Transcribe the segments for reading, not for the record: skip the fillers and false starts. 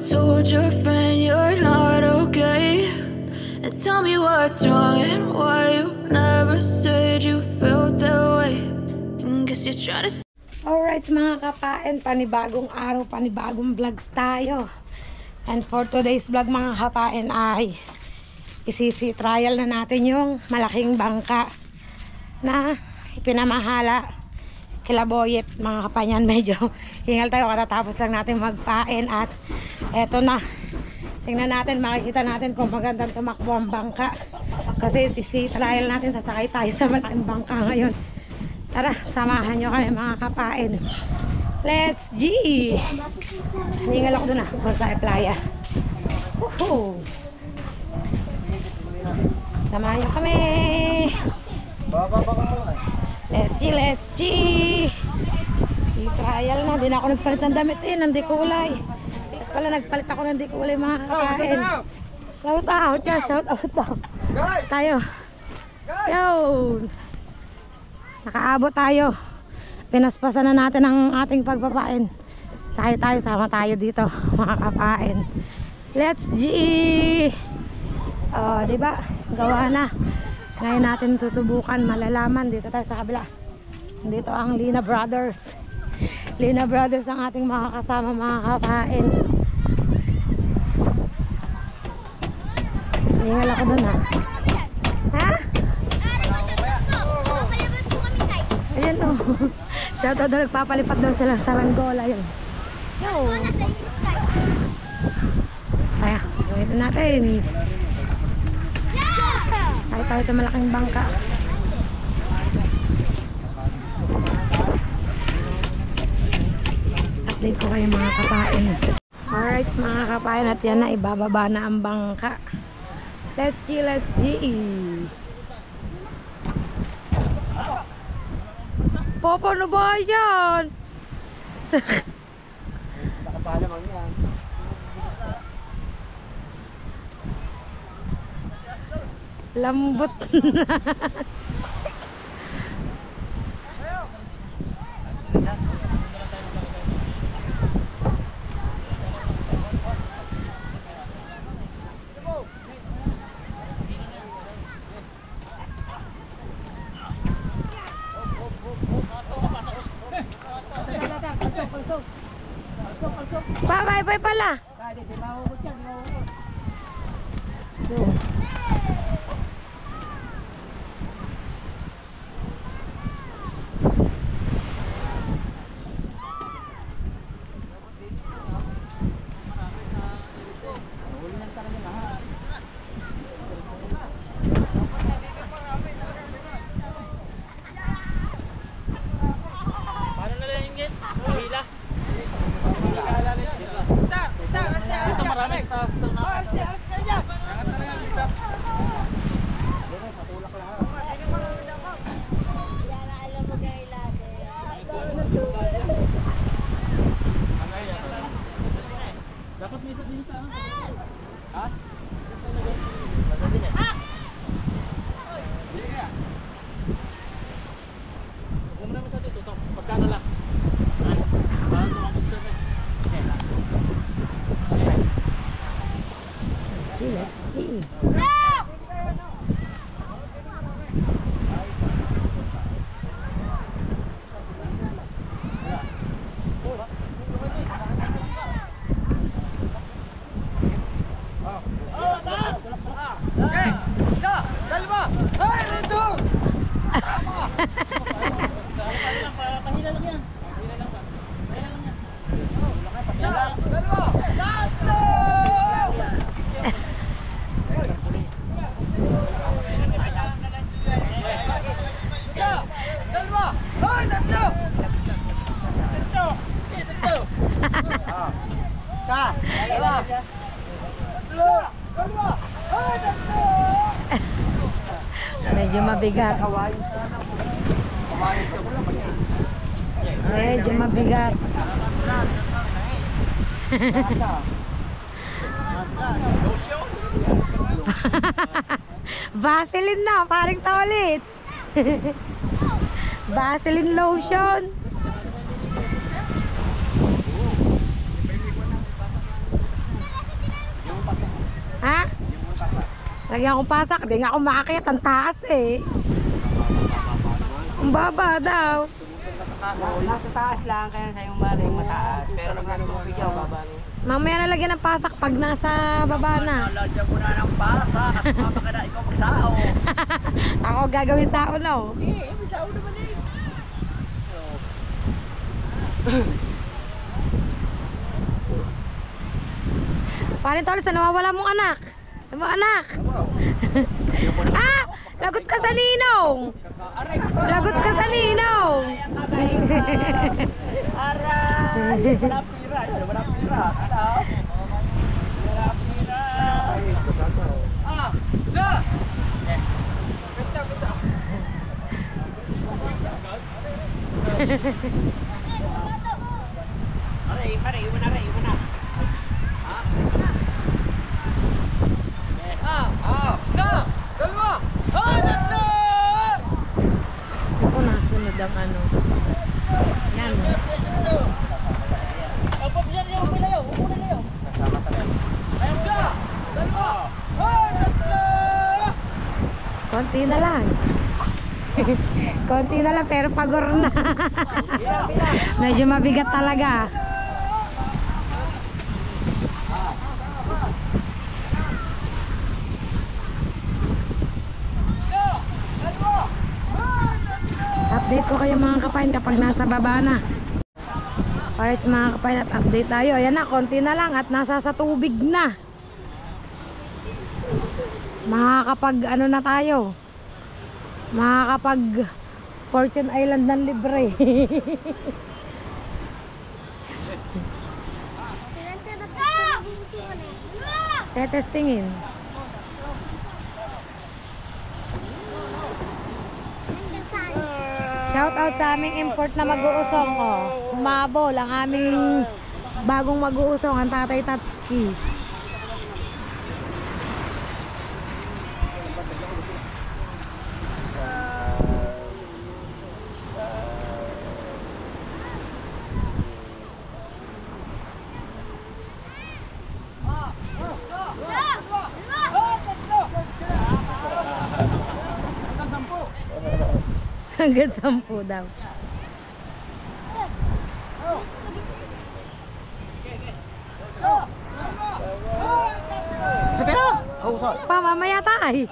told your friend you're not okay, and tell me what's wrong and why you never said you felt that way. And guess you're trying to. Alright mga kapain, panibagong araw, panibagong vlog tayo. And for today's vlog mga kapain ay trial na natin yung malaking bangka na ipinamahala kila Boyet mga kapanyan. Medyo hingal tayo katatapos lang natin magpain at eto na, tingnan natin, makikita natin kung magandang tumakbo ang bangka kasi trial natin, sasakay tayo sa malaking bangka ngayon. Tara, samahan nyo kami mga kapain. Let's G! Hingal ako dun na kung sa playa. Woohoo! Samahan nyo kami. Let's G! Trial na, di na ako nagpalit ng damit ng dikulay. Pala nagpalit ako ng dikulay mga kapain. Shout out ya, shout out daw. Tayo. Yo! Nakaabot tayo. Pinaspasan na natin ang ating pagpapain. Sakay tayo, sama tayo dito mga kapain. Let's G! Diba? Gawa na. Ngayon natin susubukan, malalaman. Dito tayo sa kabila. Dito ang Lina Brothers. Lina Brothers ang ating makakasama mga kapain. Hingal ako dun ha. Ha? Ayan o. Shoutout daw, nagpapalipat daw sila sa Langgola yun. Yo! Kaya, gawin natin. Sakay tayo sa malaking bangka. Update ko kayo mga kapain. Alright mga kapain, at yan na, ibababa na ang bangka. Let's G, let's G. Papa, ano ba yan? Nakapala mang yan. Lambot na. Bye-bye pala. Dapat may isa din sa ha? Kumuna mo sa dito, pagkano lang? Let's see. Medyo mabigat. Medyo mabigat. Vaseline na, paring taulit. Vaseline lotion. Lagyan akong pasak, di nga ako makakit, ang taas eh. Ang baba daw. Nasa taas lang, kaya sa'yo maling mataas. Pero pag nasa tubig yan, baba rin. Mamaya nalagyan ng pasak pag nasa baba na. Nalagyan mo na ng pasak at mapaka na ikaw magsao. Ako gagawin sa uno. Hindi, magsao naman eh. Paano tol, sa nawawala mong anak? Ano mo anak? Ah! Lagot ka sa ninong! Lagot ka sa ninong! Aray! Wala pira! Wala pira! Ano? Wala pira! Ah! Sa! Basta, basta! Aray, aray, iwan na, aray, iwan na! Sa! Dalawa! Tatlo! Ako nasunod ang ano. Yan. Opo, biyan niyo, upo layo, upo na layo. Sa! Dalawa! Tatlo! Konti na lang. Konti na lang pero pagor na. Medyo mabigat talaga. Update ko kayo mga kapain kapag nasa baba na. Alright mga kapain, at update tayo. Ayan na, konti na lang at nasa sa tubig na. Makakapag ano na tayo. Makakapag Fortune Island ng libre. Tetestingin. Shout out sa aming import na mag-uusong, oh. Humabol ang aming bagong mag-uusong, ang Tatay Tatski. Hanggang 10 daw. Sige na! Oh, sorry. Pa, mamaya tayo.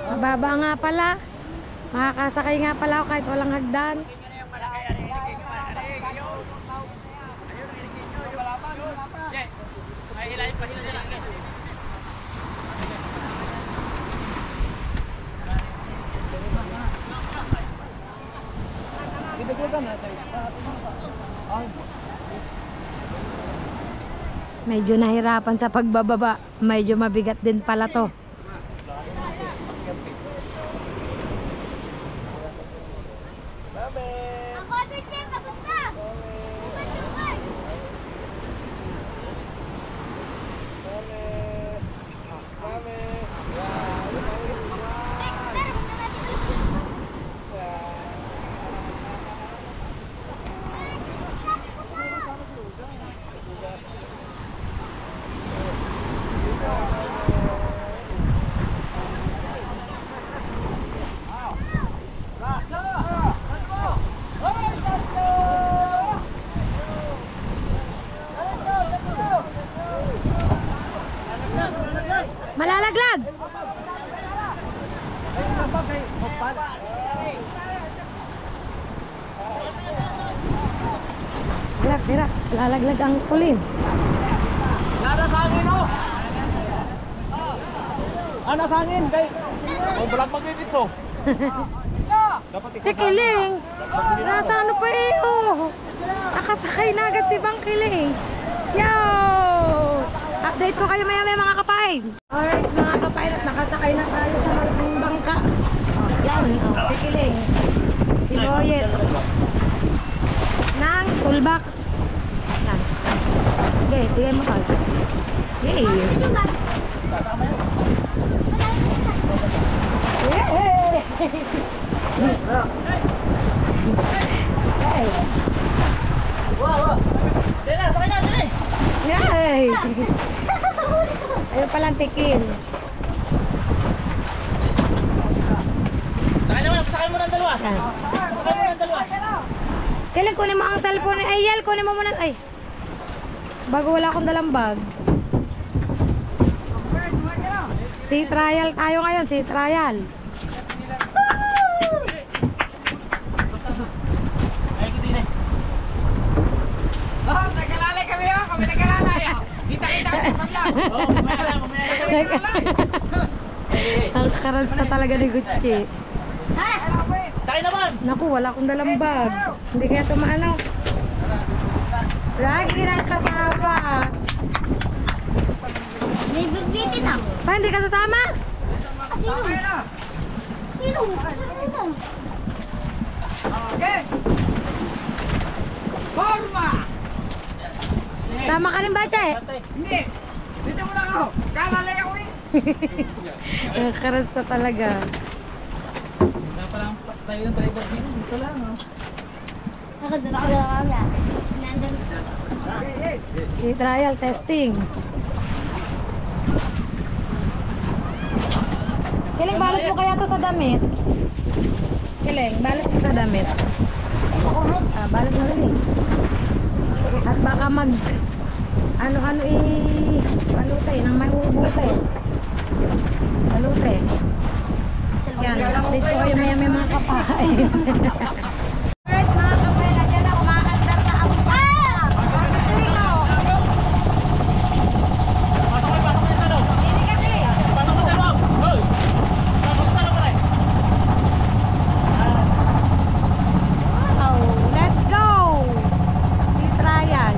Mababa nga pala. Makakasakay nga pala ako kahit walang hagdan. Medyo nahirapan sa pagbababa. Medyo mabigat din pala to. Malalaglag! Tira, lalaglag ang kulin. Nada sa hangin, oh! Sa hangin, kay... Oh, balag mag-edit, oh! Si Kiling! Nasa ano pa eh, oh! Nakasakay na agad si Bang Kiling. Yo! Update ko kayo maya mga kapain. Alright mga kapain, at nakasakay na tayo sa malaking bangka. Oh, yan, oh, si Kiling. Si Boyet. Nang toolbox. Yan. Okay, bigay mo ka. Yay! Yay! Hey! Wow! sakay na, dali. Yay! Ayaw palang tikin. Sakay mo ng dalawa. Yan. Sakay mo ng dalawa. Kailan kunin mo ang cellphone? Ay, Yel, kunin mo muna. Ay. Bago wala akong dalang bag. Sea trial tayo ngayon, sea trial. Ay, ko din eh. Oh, nagkalalay kami oh. Kami nagkalalay oh. Kita-kita ka sa vlog. Oh, mamaya lang. Ang karansa talaga ni Gucci. Sakay naman. Naku, wala akong dalang bag. Hindi kaya tumaano. Lagi lang kasama. May bibitin ako. Pa, hindi ka sasama? Sino? Sino? Okay. Forma! Sama ka rin ba, Che? Hindi. Dito muna ako. Kalalay ako eh. Ang karansa talaga. Wala pa lang tayo ng driver dito. Dito lang, oh. Ako doon ako lang kami. Nandun. Sea trial testing. Kiling, balot mo kaya to sa damit? Kiling, balot mo sa damit. Sa kurot. Ah, balot mo rin eh. At baka mag ano-ano balute nang may ubute. Balute. Yan, update ko kayo may mga kapain. Alright mga kapain, nandiyan na umaandar na ang Pasok mo sa loob. Pasok mo sa loob. Hoy! Pasok mo sa loob, pare. Wow, let's go! Sea trial.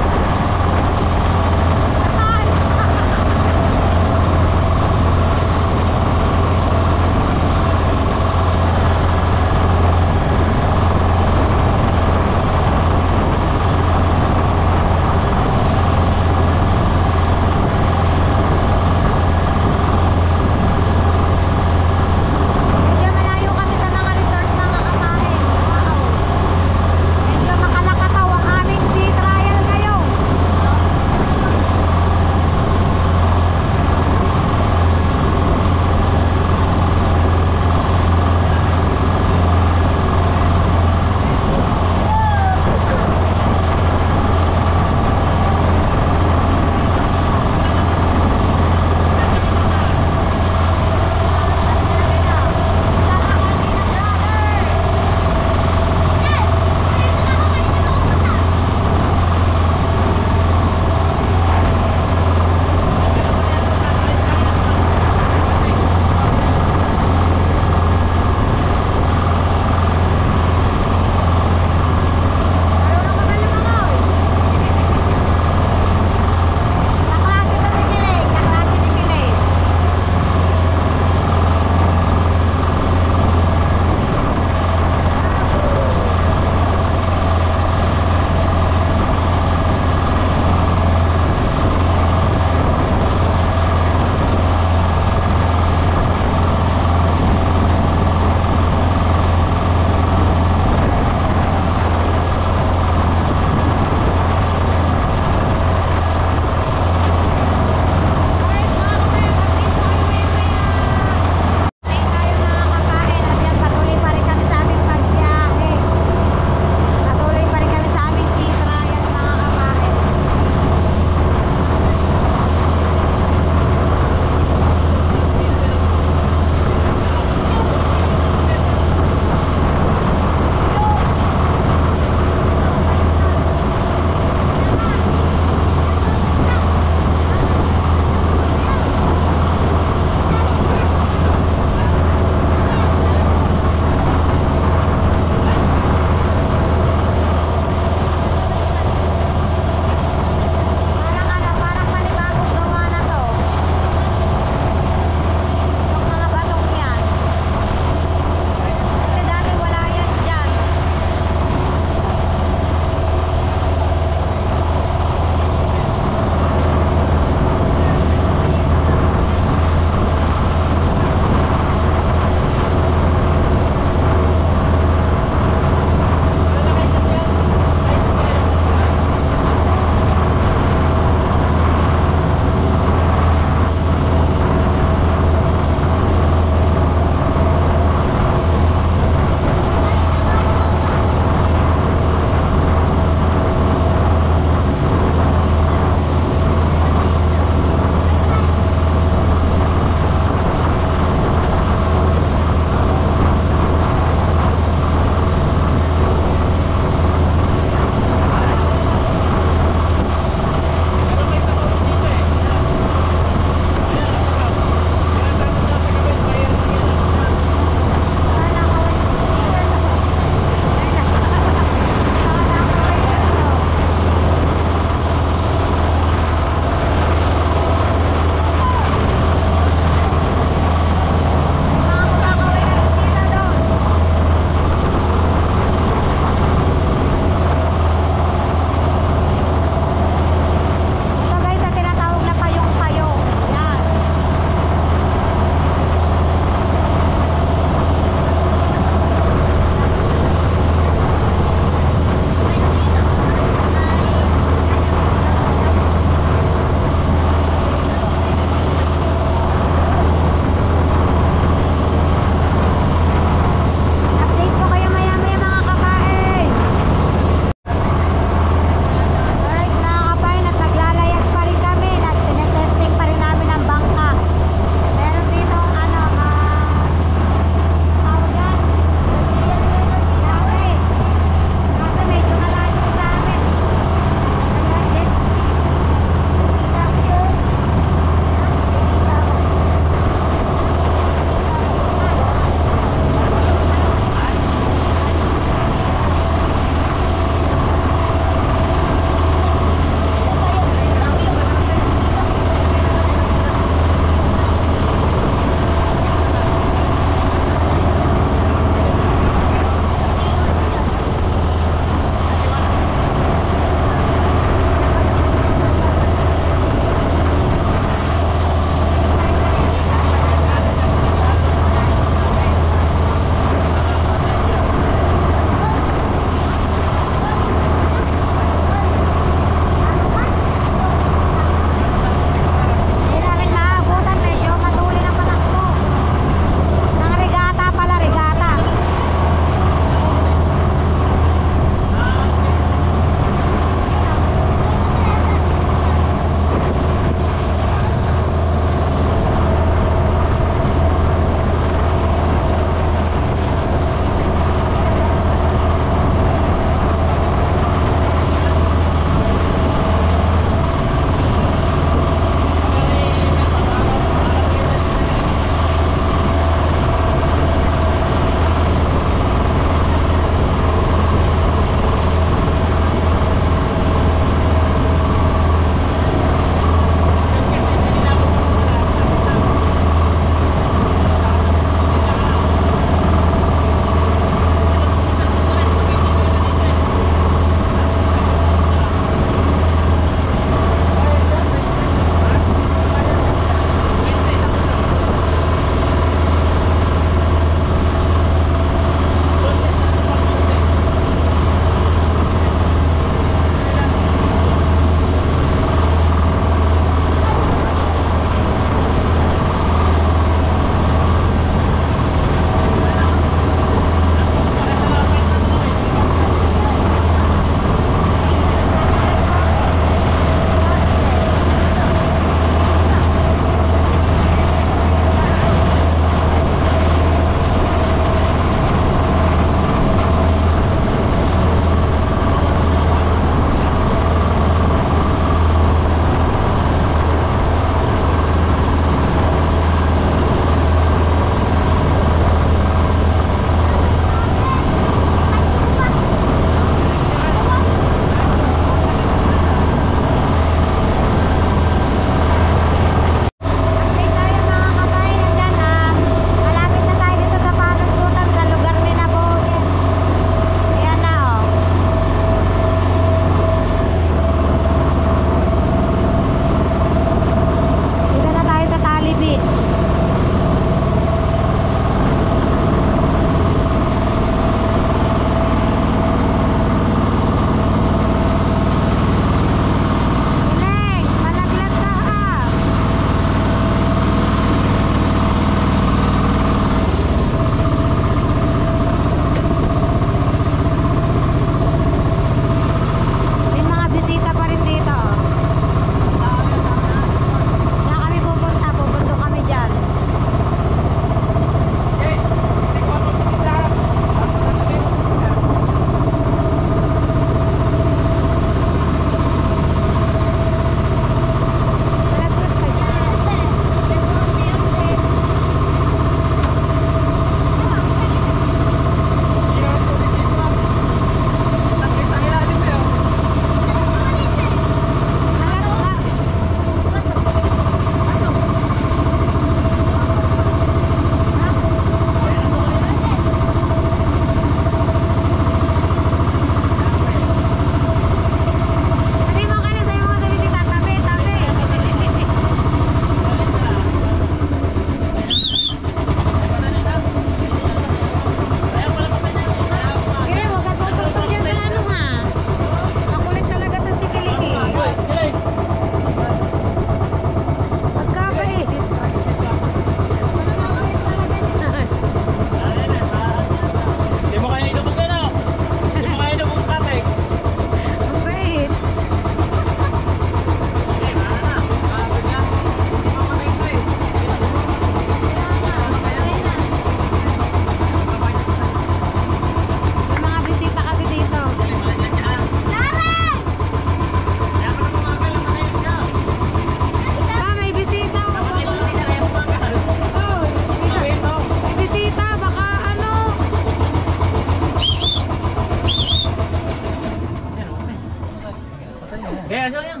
Kaya siya yan.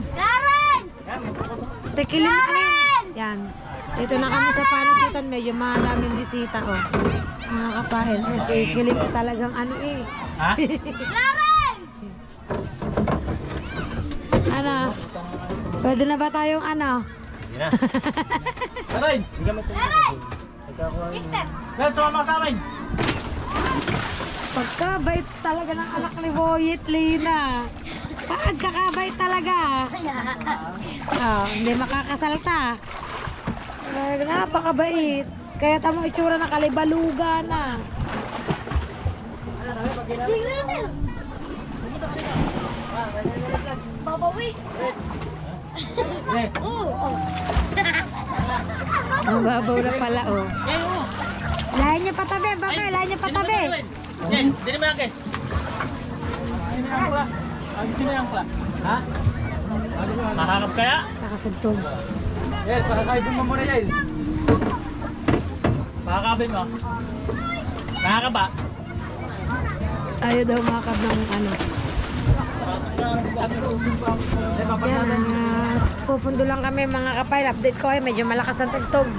Tekilin na rin. Yan. Dito na kami sa panusutan. Medyo madaming bisita, oh. Mga kapain. Si Kilip talagang ano eh. Ha? Ano? Pwede na ba tayong ano? Hindi na. Karins! Dad, sumama ka sa akin. Pagkabait talaga ng anak ni Boyet, Lina. Pagkakabait talaga. Oh, hindi makakasalta. Napakabait. Kaya tamo itsura na kalibaluga na. Babawi. Ang babaw na pala, oh. Yan, oh. Lahan niyo patabi, bakit? Lahan niyo patabi. Yan, hindi naman ang kes. Sino yung angkla? Sino yung angkla? Ha? Maharap kaya? Nakasugtog. Yan, sakakaibin mo muna yan. Makakabin mo. Makakaba. Ayaw daw makakab ng ano. Yan, pupundo lang kami mga kapay. Update ko ay medyo malakas ang tugtog.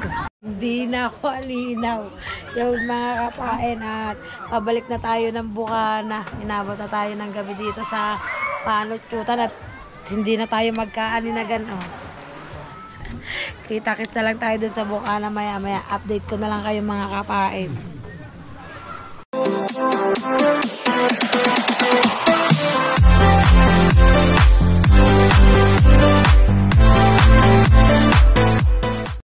Hindi na ako alinaw. Yung mga kapain at pabalik na tayo ng Bukana. Inabot na tayo ng gabi dito sa Panutyutan at hindi na tayo magkaaninagan. Oh. Kita-kitsa lang tayo dun sa Bukana maya-maya. Update ko na lang kayo mga kapain.